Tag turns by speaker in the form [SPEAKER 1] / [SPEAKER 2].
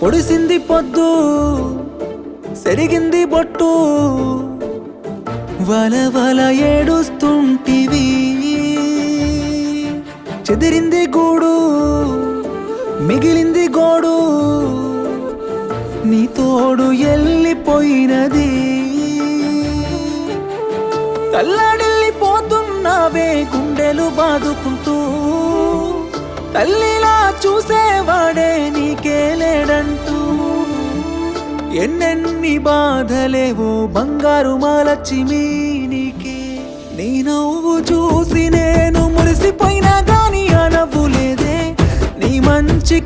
[SPEAKER 1] పొడిసింది పొద్దు సెరిగింది బొట్టు వల వల ఏడుస్తుంటివి చెదిరింది గూడు మిగిలింది గోడు నీ తోడు ఎల్లిపోయినది తల్లాడిల్లిపోతున్నావే గుండెలు బాదుకుంటూ తల్లిలా చూసేవాడే నీకే లేడంటూ ఎన్నెన్ని బాధలేవో బంగారు మాలచ్చిమి నీకే నీ నవ్వు చూసి నేను మురిసిపోయినా గాని ఆ నవ్వు లేదే నీ మంచి